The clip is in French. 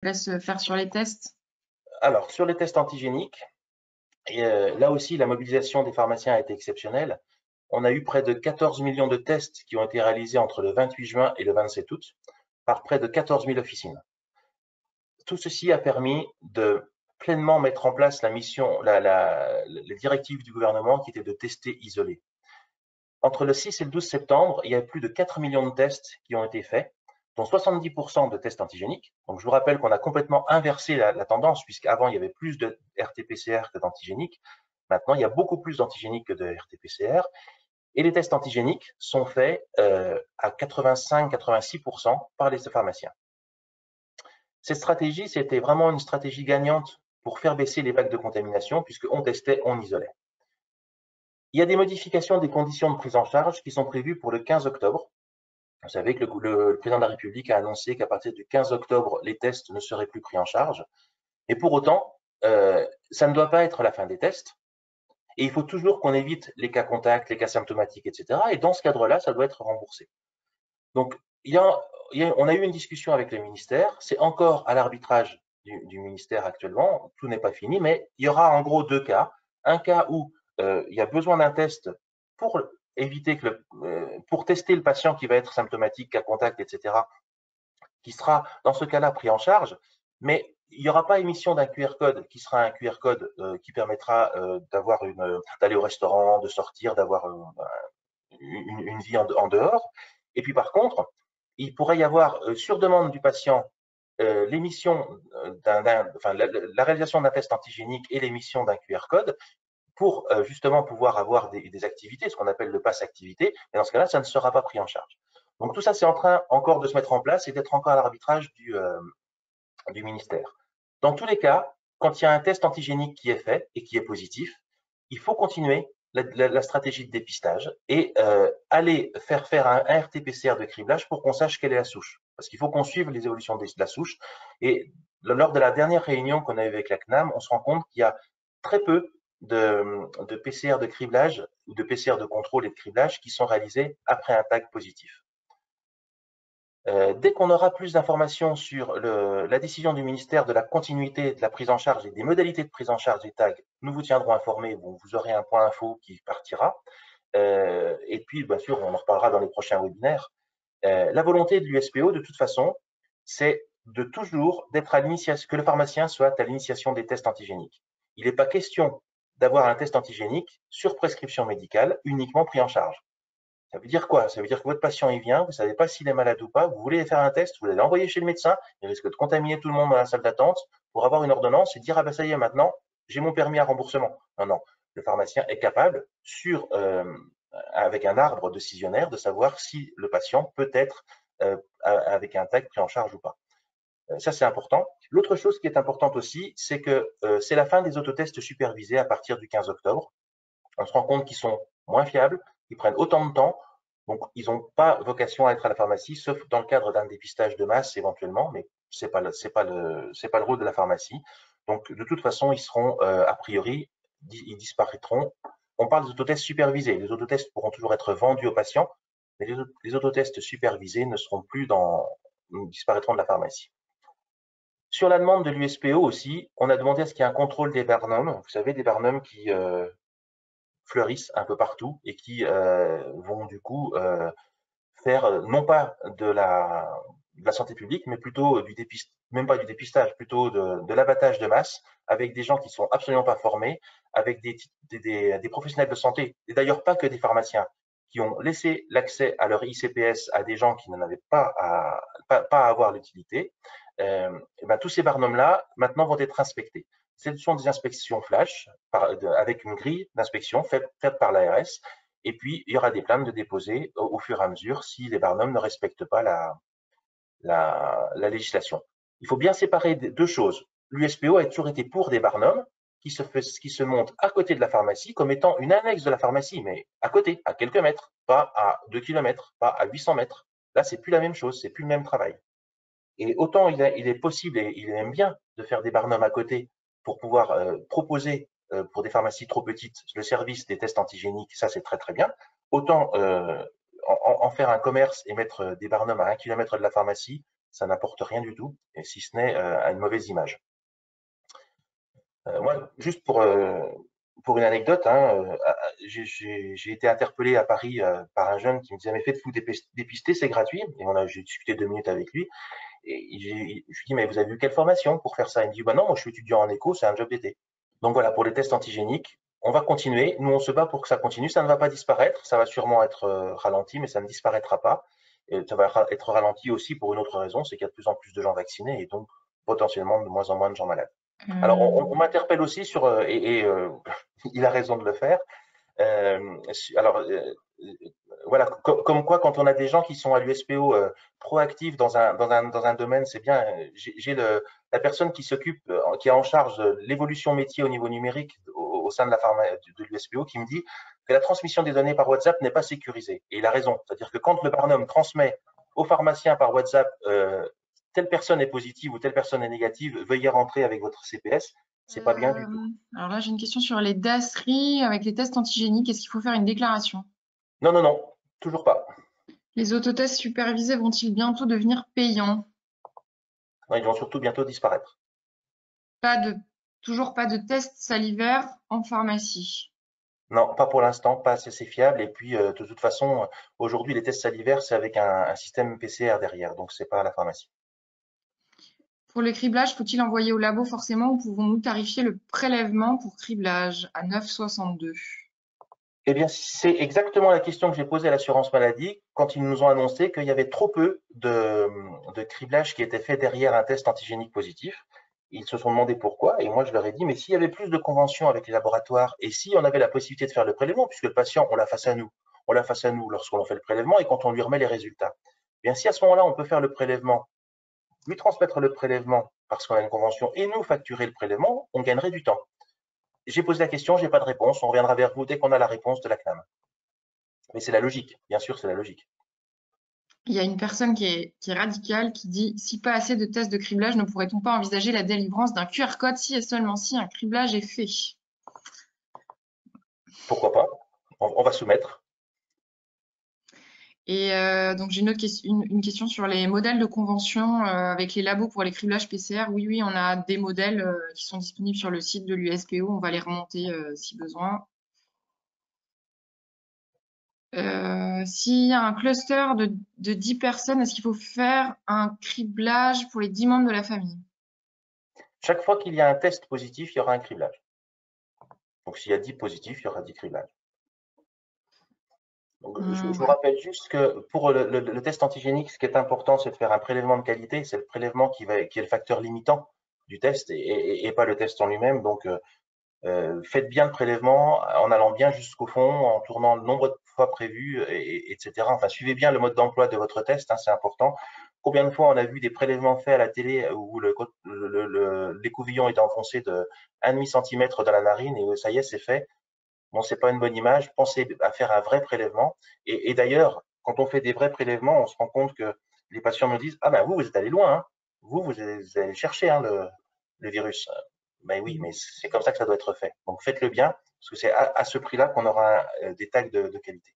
laisse faire sur les tests? Alors, sur les tests antigéniques, là aussi, la mobilisation des pharmaciens a été exceptionnelle. On a eu près de 14 millions de tests qui ont été réalisés entre le 28 juin et le 27 août par près de 14 000 officines. Tout ceci a permis de pleinement mettre en place la mission, les directives du gouvernement qui étaient de tester isolé. Entre le 6 et le 12 septembre, il y a plus de 4 millions de tests qui ont été faits, dont 70% de tests antigéniques. Donc, je vous rappelle qu'on a complètement inversé la tendance, puisqu'avant, il y avait plus de RT-PCR que d'antigéniques. Maintenant, il y a beaucoup plus d'antigéniques que de RT-PCR. Et les tests antigéniques sont faits à 85-86% par les pharmaciens. Cette stratégie, c'était vraiment une stratégie gagnante pour faire baisser les vagues de contamination, puisqu'on testait, on isolait. Il y a des modifications des conditions de prise en charge qui sont prévues pour le 15 octobre. Vous savez que le président de la République a annoncé qu'à partir du 15 octobre, les tests ne seraient plus pris en charge. Et pour autant, ça ne doit pas être la fin des tests. Et il faut toujours qu'on évite les cas contacts, les cas symptomatiques, etc. Et dans ce cadre-là, ça doit être remboursé. Donc, on a eu une discussion avec le ministère. C'est encore à l'arbitrage du ministère actuellement. Tout n'est pas fini, mais il y aura en gros deux cas. Un cas où il y a besoin d'un test pour éviter pour tester le patient qui va être symptomatique, cas contact, etc., qui sera dans ce cas-là pris en charge, mais il n'y aura pas émission d'un QR code qui sera un QR code qui permettra d'aller au restaurant, de sortir, d'avoir une vie en dehors. Et puis par contre, il pourrait y avoir sur demande du patient l'émission la réalisation d'un test antigénique et l'émission d'un QR code pour justement pouvoir avoir des activités, ce qu'on appelle le pass activité, et dans ce cas-là, ça ne sera pas pris en charge. Donc tout ça, c'est en train encore de se mettre en place et d'être encore à l'arbitrage du ministère. Dans tous les cas, quand il y a un test antigénique qui est fait et qui est positif, il faut continuer la stratégie de dépistage et aller faire un RT-PCR de criblage pour qu'on sache quelle est la souche. Parce qu'il faut qu'on suive les évolutions de la souche. Et lors de la dernière réunion qu'on a eue avec la CNAM, on se rend compte qu'il y a très peu de PCR de criblage ou de PCR de contrôle et de criblage qui sont réalisés après un tag positif. Dès qu'on aura plus d'informations sur la décision du ministère de la continuité de la prise en charge et des modalités de prise en charge des tags, nous vous tiendrons informés. Bon, vous aurez un point info qui partira. Et puis, bien sûr, on en reparlera dans les prochains webinaires. La volonté de l'USPO, de toute façon, c'est de toujours d'être à l'initiation, que le pharmacien soit à l'initiation des tests antigéniques. Il n'est pas question d'avoir un test antigénique sur prescription médicale uniquement pris en charge. Ça veut dire quoi? Ça veut dire que votre patient, il vient, vous ne savez pas s'il est malade ou pas, vous voulez faire un test, vous l'allez envoyer chez le médecin, il risque de contaminer tout le monde dans la salle d'attente pour avoir une ordonnance et dire, ah ben ça y est, maintenant, j'ai mon permis à remboursement. Non, non, le pharmacien est capable, avec un arbre décisionnaire, de savoir si le patient peut être avec un tag pris en charge ou pas. Ça, c'est important. L'autre chose qui est importante aussi, c'est que c'est la fin des autotests supervisés à partir du 15 octobre. On se rend compte qu'ils sont moins fiables, ils prennent autant de temps, donc ils n'ont pas vocation à être à la pharmacie, sauf dans le cadre d'un dépistage de masse éventuellement, mais c'est pas le rôle de la pharmacie. Donc de toute façon, ils seront a priori, ils disparaîtront. On parle des autotests supervisés. Les autotests pourront toujours être vendus aux patients, mais les autotests supervisés ne seront plus disparaîtront de la pharmacie. Sur la demande de l'USPO aussi, on a demandé à ce qu'il y ait un contrôle des barnums. Vous savez, des barnums qui fleurissent un peu partout et qui vont du coup faire non pas de la santé publique, mais plutôt même pas du dépistage, plutôt de l'abattage de masse avec des gens qui sont absolument pas formés, avec des professionnels de santé, et d'ailleurs pas que des pharmaciens, qui ont laissé l'accès à leur ICPS à des gens qui n'en avaient pas à avoir l'utilité. Tous ces barnums-là, maintenant, vont être inspectés. Ce sont des inspections flash avec une grille d'inspection faite par l'ARS. Et puis, il y aura des plaintes de déposer au fur et à mesure si les barnums ne respectent pas la législation. Il faut bien séparer deux choses. L'USPO a toujours été pour des barnums qui se montent à côté de la pharmacie comme étant une annexe de la pharmacie, mais à côté, à quelques mètres, pas à 2 km, pas à 800 mètres. Là, c'est plus la même chose, c'est plus le même travail. Et autant il est possible et il est même bien de faire des barnums à côté pour pouvoir proposer pour des pharmacies trop petites le service des tests antigéniques, ça c'est très très bien. Autant en faire un commerce et mettre des barnums à 1 km de la pharmacie, ça n'apporte rien du tout, et si ce n'est une mauvaise image. Moi, juste pour une anecdote, hein, j'ai été interpellé à Paris par un jeune qui me disait, mais faites-vous dépister, c'est gratuit. Et j'ai discuté 2 minutes avec lui. Et je lui dis, mais vous avez eu quelle formation pour faire ça? Il me dit, bah non, moi je suis étudiant en éco, c'est un job d'été. Donc voilà, pour les tests antigéniques, on va continuer. Nous, on se bat pour que ça continue. Ça ne va pas disparaître. Ça va sûrement être ralenti, mais ça ne disparaîtra pas. Et ça va être ralenti aussi pour une autre raison, c'est qu'il y a de plus en plus de gens vaccinés et donc potentiellement de moins en moins de gens malades. Alors, on m'interpelle aussi sur, il a raison de le faire. Alors, voilà, comme quoi, quand on a des gens qui sont à l'USPO proactifs dans un domaine, c'est bien. J'ai la personne qui s'occupe, qui est en charge de l'évolution métier au niveau numérique au sein de de l'USPO, qui me dit que la transmission des données par WhatsApp n'est pas sécurisée. Et il a raison. C'est-à-dire que quand le Barnum transmet aux pharmaciens par WhatsApp telle personne est positive ou telle personne est négative, veuillez rentrer avec votre CPS, c'est pas bien du tout. Alors là, j'ai une question sur les DASRI avec les tests antigéniques. Est-ce qu'il faut faire une déclaration? Non, non, non, toujours pas. Les autotests supervisés vont-ils bientôt devenir payants? Non, ils vont surtout bientôt disparaître. Toujours pas de tests salivaires en pharmacie. Non, pas pour l'instant, pas assez fiable. Et puis, de toute façon, aujourd'hui, les tests salivaires, c'est avec un système PCR derrière, donc c'est pas à la pharmacie. Pour le criblage, faut-il envoyer au labo forcément ou pouvons-nous tarifier le prélèvement pour criblage à 9,62? Eh bien, c'est exactement la question que j'ai posée à l'assurance maladie quand ils nous ont annoncé qu'il y avait trop peu de criblage qui était fait derrière un test antigénique positif. Ils se sont demandé pourquoi, et moi je leur ai dit, mais s'il y avait plus de conventions avec les laboratoires, et si on avait la possibilité de faire le prélèvement, puisque le patient, on l'a face à nous lorsqu'on fait le prélèvement et quand on lui remet les résultats. Eh bien, si à ce moment-là, on peut faire le prélèvement, lui transmettre le prélèvement parce qu'on a une convention et nous facturer le prélèvement, on gagnerait du temps. J'ai posé la question, j'ai pas de réponse, on reviendra vers vous dès qu'on a la réponse de la CNAM. Mais c'est la logique, bien sûr, c'est la logique. Il y a une personne qui est radicale qui dit si pas assez de tests de criblage, ne pourrait-on pas envisager la délivrance d'un QR code si et seulement si un criblage est fait? Pourquoi pas? On va soumettre. Et donc j'ai une question sur les modèles de convention avec les labos pour les criblages PCR. Oui, oui, on a des modèles qui sont disponibles sur le site de l'USPO. On va les remonter si besoin. S'il y a un cluster de 10 personnes, est-ce qu'il faut faire un criblage pour les 10 membres de la famille? Chaque fois qu'il y a un test positif, il y aura un criblage. Donc s'il y a 10 positifs, il y aura 10 criblages. Donc, je vous Ouais. rappelle juste que pour le test antigénique, ce qui est important, c'est de faire un prélèvement de qualité. C'est le prélèvement qui est le facteur limitant du test et pas le test en lui-même. Donc, faites bien le prélèvement en allant bien jusqu'au fond, en tournant le nombre de fois prévu, etc. Enfin, suivez bien le mode d'emploi de votre test, hein, c'est important. Combien de fois on a vu des prélèvements faits à la télé où l'écouvillon est enfoncé de 1,5 cm dans la narine et ça y est, c'est fait. Bon, c'est pas une bonne image. Pensez à faire un vrai prélèvement. Et d'ailleurs, quand on fait des vrais prélèvements, on se rend compte que les patients me disent, ah ben vous êtes allé loin, hein. Vous allez chercher hein, le virus. Ben oui, mais c'est comme ça que ça doit être fait. Donc faites-le bien, parce que c'est à ce prix-là qu'on aura des tags de qualité.